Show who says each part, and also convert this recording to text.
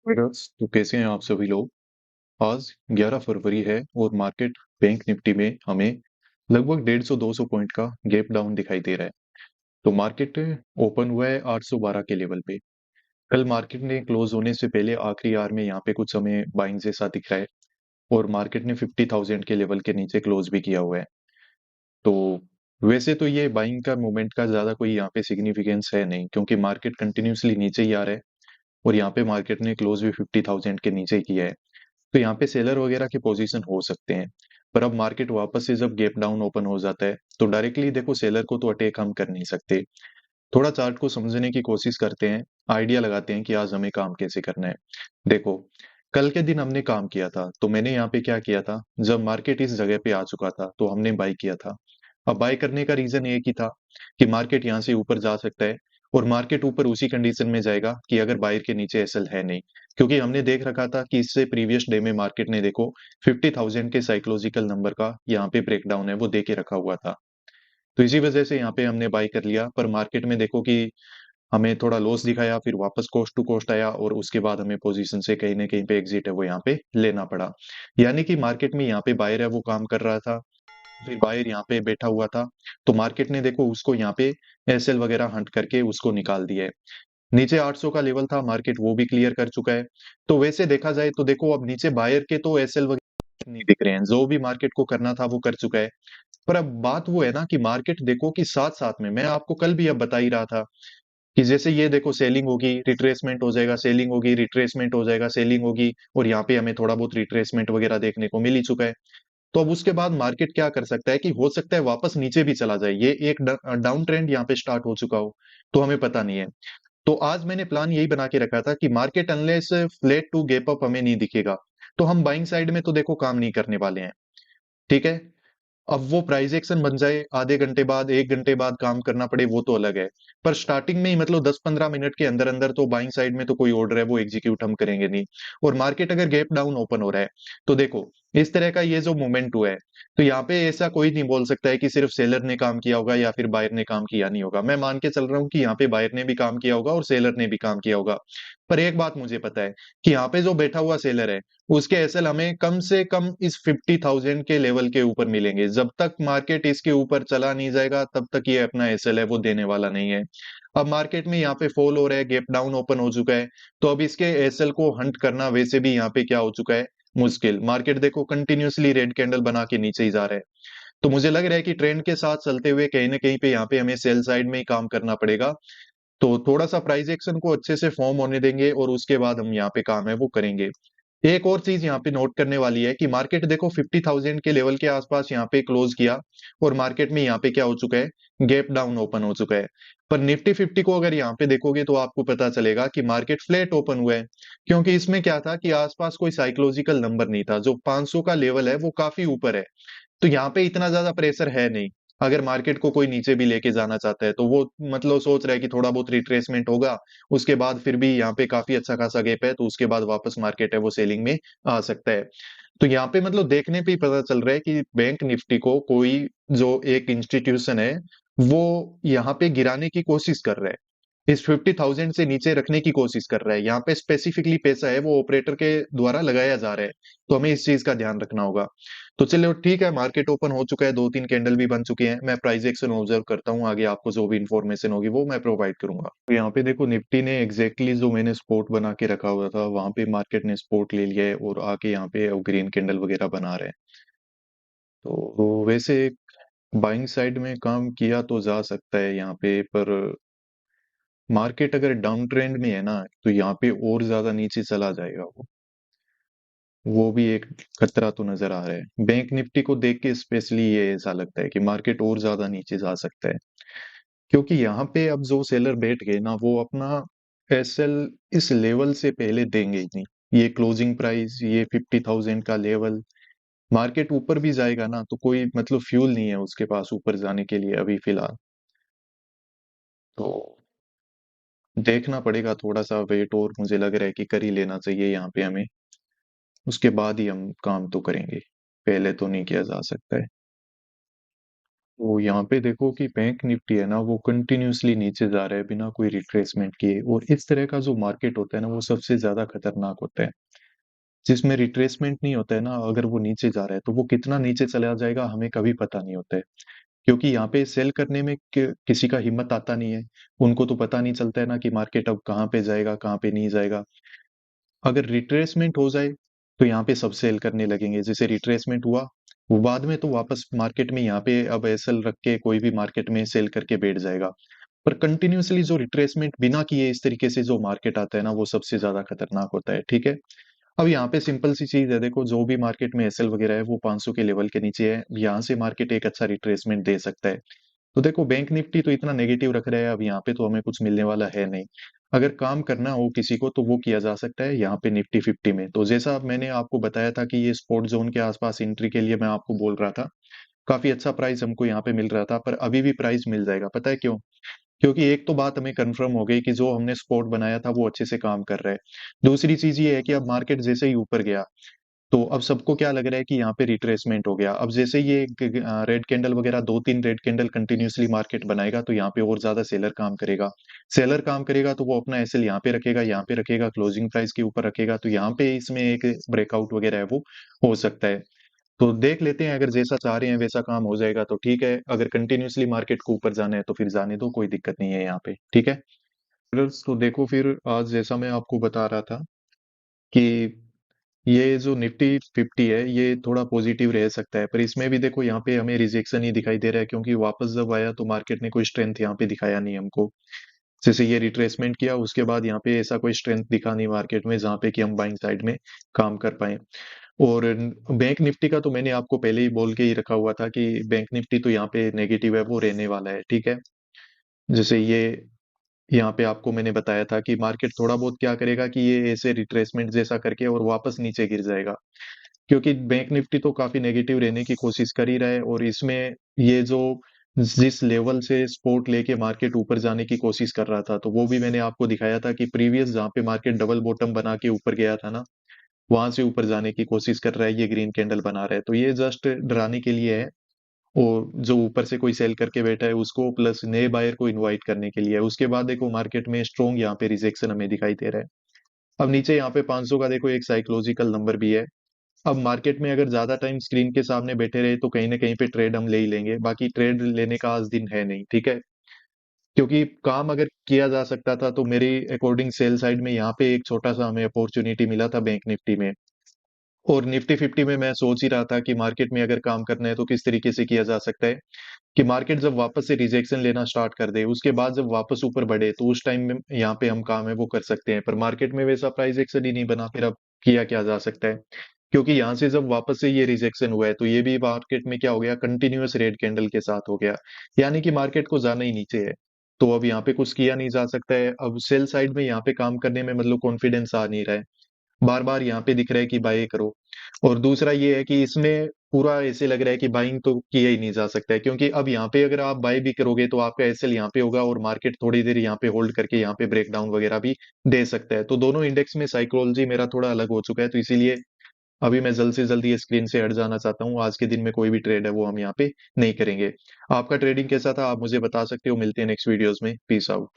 Speaker 1: Traders तो कैसे हैं आप सभी लोग। आज 11 फरवरी है और मार्केट बैंक निफ्टी में हमें लगभग 150-200 पॉइंट का गैप डाउन दिखाई दे रहा है। तो मार्केट ओपन हुआ है 812 के लेवल पे। कल मार्केट ने क्लोज होने से पहले आखिरी आवर में यहाँ पे कुछ हमें बाइंग जैसा दिख रहा है और मार्केट ने 50,000 के लेवल के नीचे क्लोज भी किया हुआ है। तो वैसे तो ये बाइंग का मूवमेंट का ज्यादा कोई यहाँ पे सिग्निफिकेंस है नहीं, क्योंकि मार्केट कंटिन्यूसली नीचे ही आ रहा है और यहाँ पे मार्केट ने क्लोज भी 50,000 के नीचे ही किया है। तो यहाँ पे सेलर वगैरह के पोजीशन हो सकते हैं। पर अब मार्केट वापस से जब गैप डाउन ओपन हो जाता है तो डायरेक्टली देखो सेलर को तो अटैक हम कर नहीं सकते। थोड़ा चार्ट को समझने की कोशिश करते हैं, आइडिया लगाते हैं कि आज हमें काम कैसे करना है। देखो, कल के दिन हमने काम किया था तो मैंने यहाँ पे क्या किया था, जब मार्केट इस जगह पे आ चुका था तो हमने बाई किया था। अब बाय करने का रीजन एक ही था कि मार्केट यहाँ से ऊपर जा सकता है और मार्केट ऊपर उसी कंडीशन में जाएगा कि अगर बायर के नीचे एसएल है नहीं। क्योंकि हमने देख रखा था कि इससे प्रीवियस डे में मार्केट ने देखो 50,000 के साइकोलॉजिकल नंबर का यहाँ पे ब्रेकडाउन है वो दे के रखा हुआ था। तो इसी वजह से यहाँ पे हमने बाय कर लिया, पर मार्केट में देखो कि हमें थोड़ा लॉस दिखाया, फिर वापस कोस्ट टू कोस्ट आया और उसके बाद हमें पोजीशन से कहीं ना कहीं पे एग्जिट है वो यहाँ पे लेना पड़ा। यानी कि मार्केट में यहाँ पे बायर है वो काम कर रहा था, फिर बायर यहाँ पे बैठा हुआ था, तो मार्केट ने देखो उसको यहाँ पे एसएल वगैरह हंट करके उसको निकाल दिया है। नीचे 800 का लेवल था, मार्केट वो भी क्लियर कर चुका है। तो वैसे देखा जाए तो देखो अब नीचे बायर के तो एसएल वगैरह नहीं दिख रहे हैं, जो भी मार्केट को करना था वो कर चुका है। पर अब बात वो है ना कि मार्केट देखो कि साथ साथ में मैं आपको कल भी अब बता ही रहा था कि जैसे ये देखो सेलिंग होगी रिट्रेसमेंट हो जाएगा, सेलिंग होगी रिट्रेसमेंट हो जाएगा, सेलिंग होगी, और यहाँ पे हमें थोड़ा बहुत रिट्रेसमेंट वगैरह देखने को मिल ही चुका है। तो अब उसके बाद मार्केट क्या कर सकता है कि हो सकता है वापस नीचे भी चला जाए, ये एक डाउन ट्रेंड यहाँ पे स्टार्ट हो चुका हो, तो हमें पता नहीं है। तो आज मैंने प्लान यही बना के रखा था कि market unless flat to gap up हमें नहीं दिखेगा तो हम बाइंग साइड में तो देखो काम नहीं करने वाले हैं। ठीक है, अब वो प्राइस एक्शन बन जाए आधे घंटे बाद 1 घंटे बाद काम करना पड़े वो तो अलग है। पर स्टार्टिंग में ही मतलब 10-15 मिनट के अंदर अंदर तो बाइंग साइड में तो कोई ऑर्डर है वो एग्जीक्यूट हम करेंगे नहीं। और मार्केट अगर गैप डाउन ओपन हो रहा है तो देखो इस तरह का ये जो मूवमेंट हुआ है, तो यहाँ पे ऐसा कोई नहीं बोल सकता है कि सिर्फ सेलर ने काम किया होगा या फिर बायर ने काम किया नहीं होगा। मैं मान के चल रहा हूँ कि यहाँ पे बायर ने भी काम किया होगा और सेलर ने भी काम किया होगा। पर एक बात मुझे पता है कि यहाँ पे जो बैठा हुआ सेलर है उसके एसएल हमें कम से कम इस 50,000 के लेवल के ऊपर मिलेंगे। जब तक मार्केट इसके ऊपर चला नहीं जाएगा तब तक ये अपना एसएल है वो देने वाला नहीं है। अब मार्केट में यहाँ पे फॉल हो रहा है, गैप डाउन ओपन हो चुका है, तो अब इसके एसएल को हंट करना वैसे भी यहाँ पे क्या हो चुका है, मुश्किल। मार्केट देखो कंटिन्यूअसली रेड कैंडल बना के नीचे ही जा रहा है। तो मुझे लग रहा है कि ट्रेंड के साथ चलते हुए कहीं ना कहीं पे यहाँ पे हमें सेल साइड में ही काम करना पड़ेगा। तो थोड़ा सा प्राइस एक्शन को अच्छे से फॉर्म होने देंगे और उसके बाद हम यहाँ पे काम है वो करेंगे। एक और चीज यहाँ पे नोट करने वाली है कि मार्केट देखो 50,000 के लेवल के आसपास यहाँ पे क्लोज किया और मार्केट में यहाँ पे क्या हो चुका है, गैप डाउन ओपन हो चुका है। पर निफ्टी 50 को अगर यहाँ पे देखोगे तो आपको पता चलेगा कि मार्केट फ्लैट ओपन हुआ है, क्योंकि इसमें क्या था कि आसपास कोई साइकोलॉजिकल नंबर नहीं था। जो 500 का लेवल है वो काफी ऊपर है, तो यहाँ पे इतना ज्यादा प्रेशर है नहीं। अगर मार्केट को कोई नीचे भी लेके जाना चाहता है तो वो मतलब सोच रहा है कि थोड़ा बहुत रिट्रेसमेंट होगा, उसके बाद फिर भी यहाँ पे काफी अच्छा खासा गैप है तो उसके बाद वापस मार्केट है वो सेलिंग में आ सकता है। तो यहाँ पे मतलब देखने पे ही पता चल रहा है कि बैंक निफ्टी को कोई जो एक इंस्टीट्यूशन है वो यहाँ पे गिराने की कोशिश कर रहा है, इस 50,000 से नीचे रखने की कोशिश कर रहा है। यहाँ पे स्पेसिफिकली पैसा है वो ऑपरेटर के द्वारा लगाया जा रहा है, तो हमें इस चीज का ध्यान रखना होगा। तो चलो ठीक है, मार्केट ओपन हो चुका है, 2-3 कैंडल भी बन चुके हैं, मैं प्राइस एक्शन ऑब्जर्व करता हूँ, आगे आपको जो भी इंफॉर्मेशन होगी वो मैं प्रोवाइड करूंगा। तो यहाँ पे देखो निफ्टी ने एग्जैक्टली जो मैंने स्पोर्ट बना के रखा हुआ था वहां पे मार्केट ने स्पोर्ट ले लिया है और आके यहाँ पे ग्रीन कैंडल वगैरह बना रहे हैं। तो वैसे बाइंग साइड में काम किया तो जा सकता है यहाँ पे, पर मार्केट अगर डाउन ट्रेंड में है ना तो यहाँ पे और ज्यादा नीचे चला जाएगा वो भी एक खतरा तो नजर आ रहा है। बैंक निफ्टी को देख के स्पेशली ये ऐसा लगता है कि मार्केट और ज्यादा नीचे जा सकता है, क्योंकि यहाँ पे अब जो सेलर बैठ गए ना वो अपना एसएल इस लेवल से पहले देंगे ही नहीं। ये क्लोजिंग प्राइस, ये 50,000 का लेवल, मार्केट ऊपर भी जाएगा ना तो कोई मतलब फ्यूल नहीं है उसके पास ऊपर जाने के लिए अभी फिलहाल। तो देखना पड़ेगा, थोड़ा सा वेट और मुझे लग रहा है कि कर ही लेना चाहिए यहाँ पे हमें, उसके बाद ही हम काम तो करेंगे, पहले तो नहीं किया जा सकता है। तो यहाँ पे देखो कि बैंक निफ्टी है ना वो कंटिन्यूअसली नीचे जा रहा है बिना कोई रिट्रेसमेंट किए, और इस तरह का जो मार्केट होता है ना वो सबसे ज्यादा खतरनाक होता है, जिसमें रिट्रेसमेंट नहीं होता है ना। अगर वो नीचे जा रहा है तो वो कितना नीचे चला जाएगा हमें कभी पता नहीं होता है, क्योंकि यहाँ पे सेल करने में किसी का हिम्मत आता नहीं है। उनको तो पता नहीं चलता है ना कि मार्केट अब कहाँ पे जाएगा कहाँ पे नहीं जाएगा। अगर रिट्रेसमेंट हो जाए तो यहाँ पे सब सेल करने लगेंगे, जैसे रिट्रेसमेंट हुआ वो बाद में तो वापस मार्केट में यहाँ पे अब एसएल रख के कोई भी मार्केट में सेल करके बैठ जाएगा। पर कंटिन्यूअसली जो रिट्रेसमेंट बिना किए इस तरीके से जो मार्केट आता है ना वो सबसे ज्यादा खतरनाक होता है, ठीक है। अब यहाँ पे सिंपल सी चीज है, देखो जो भी मार्केट में एसएल वगैरह है वो 500 के लेवल के नीचे है, यहाँ से मार्केट एक अच्छा रिट्रेसमेंट दे सकता है। तो देखो बैंक निफ्टी तो इतना नेगेटिव रख रहा है, अब यहाँ पे तो हमें कुछ मिलने वाला है नहीं। अगर काम करना हो किसी को तो वो किया जा सकता है यहाँ पे निफ्टी 50 में। तो जैसा अब मैंने आपको बताया था कि ये स्पॉट जोन के आसपास एंट्री के लिए मैं आपको बोल रहा था, काफी अच्छा प्राइस हमको यहाँ पे मिल रहा था, पर अभी भी प्राइस मिल जाएगा, पता है क्यों? क्योंकि एक तो बात हमें कंफर्म हो गई कि जो हमने स्पॉट बनाया था वो अच्छे से काम कर रहा है। दूसरी चीज ये है कि अब मार्केट जैसे ही ऊपर गया तो अब सबको क्या लग रहा है कि यहाँ पे रिट्रेसमेंट हो गया। अब जैसे ये रेड कैंडल वगैरह 2-3 रेड कैंडल कंटिन्यूअसली मार्केट बनाएगा तो यहाँ पे और ज्यादा सेलर काम करेगा। सेलर काम करेगा तो वो अपना एसएल यहाँ पे रखेगा, क्लोजिंग प्राइस के ऊपर रखेगा, तो यहाँ पे इसमें एक ब्रेकआउट वगैरह है वो हो सकता है। तो देख लेते हैं, अगर जैसा चाह रहे हैं वैसा काम हो जाएगा तो ठीक है, अगर कंटिन्यूअसली मार्केट को ऊपर जाना है तो फिर जाने दो, कोई दिक्कत नहीं है यहाँ पे, ठीक है। तो देखो फिर आज जैसा मैं आपको बता रहा था कि ये जो निफ्टी 50 है ये थोड़ा पॉजिटिव रह सकता है, पर इसमें भी देखो यहाँ पे हमें रिजेक्शन ही दिखाई दे रहा है, क्योंकि वापस जब आया तो मार्केट ने कोई स्ट्रेंथ यहाँ पे दिखाया नहीं हमको। जैसे ये रिट्रेसमेंट किया उसके बाद यहाँ पे ऐसा कोई स्ट्रेंथ दिखा नहीं मार्केट में जहाँ पे कि हम बाइंग साइड में काम कर पाए। और बैंक निफ्टी का तो मैंने आपको पहले ही बोल के ही रखा हुआ था कि बैंक निफ्टी तो यहाँ पे नेगेटिव है, वो रहने वाला है, ठीक है। जैसे ये यहाँ पे आपको मैंने बताया था कि मार्केट थोड़ा बहुत क्या करेगा कि ये ऐसे रिट्रेसमेंट जैसा करके और वापस नीचे गिर जाएगा, क्योंकि बैंक निफ्टी तो काफी नेगेटिव रहने की कोशिश कर ही रहा है। और इसमें ये जो जिस लेवल से सपोर्ट लेके मार्केट ऊपर जाने की कोशिश कर रहा था तो वो भी मैंने आपको दिखाया था कि प्रीवियस जहाँ पे मार्केट डबल बॉटम बना के ऊपर गया था ना, वहां से ऊपर जाने की कोशिश कर रहा है, ये ग्रीन कैंडल बना रहा है, तो ये जस्ट डराने के लिए है। और जो ऊपर से कोई सेल करके बैठा है उसको, प्लस नए बायर को इनवाइट करने के लिए है। उसके बाद देखो मार्केट में स्ट्रॉन्ग यहाँ पे रिजेक्शन हमें दिखाई दे रहा है। अब नीचे यहाँ पे 500 का देखो एक साइकोलॉजिकल नंबर भी है। अब मार्केट में अगर ज्यादा टाइम स्क्रीन के सामने बैठे रहे तो कहीं ना कहीं पे ट्रेड हम ले ही लेंगे, बाकी ट्रेड लेने का आज दिन है नहीं, ठीक है। क्योंकि काम अगर किया जा सकता था तो मेरी अकॉर्डिंग सेल साइड में यहाँ पे एक छोटा सा हमें अपॉर्चुनिटी मिला था बैंक निफ्टी में। और निफ्टी 50 में मैं सोच ही रहा था कि मार्केट में अगर काम करना है तो किस तरीके से किया जा सकता है कि मार्केट जब वापस से रिजेक्शन लेना स्टार्ट कर दे उसके बाद जब वापस ऊपर बढ़े तो उस टाइम में यहाँ पे हम काम है वो कर सकते हैं। पर मार्केट में वैसा प्राइस एक्शन ही नहीं बना, फिर अब किया क्या जा सकता है? क्योंकि यहाँ से जब वापस से ये रिजेक्शन हुआ है तो ये भी मार्केट में क्या हो गया, कंटिन्यूअस रेड कैंडल के साथ हो गया, यानी कि मार्केट को जाना ही नीचे है। तो अब यहाँ पे कुछ किया नहीं जा सकता है, अब सेल साइड में यहाँ पे काम करने में मतलब कॉन्फिडेंस आ नहीं रहा है, बार बार यहाँ पे दिख रहा है कि बाय करो। और दूसरा ये है कि इसमें पूरा ऐसे लग रहा है कि बाइंग तो किया ही नहीं जा सकता है, क्योंकि अब यहाँ पे अगर आप बाय भी करोगे तो आपका एसएल यहाँ पे होगा और मार्केट थोड़ी देर यहाँ पे होल्ड करके यहाँ पे ब्रेकडाउन वगैरह भी दे सकता है। तो दोनों इंडेक्स में साइकोलॉजी मेरा थोड़ा अलग हो चुका है, तो इसीलिए अभी मैं जल्द से जल्द ये स्क्रीन से हट जाना चाहता हूँ। आज के दिन में कोई भी ट्रेड है वो हम यहाँ पे नहीं करेंगे। आपका ट्रेडिंग कैसा था आप मुझे बता सकते हो। मिलते हैं नेक्स्ट वीडियोस में। Peace out.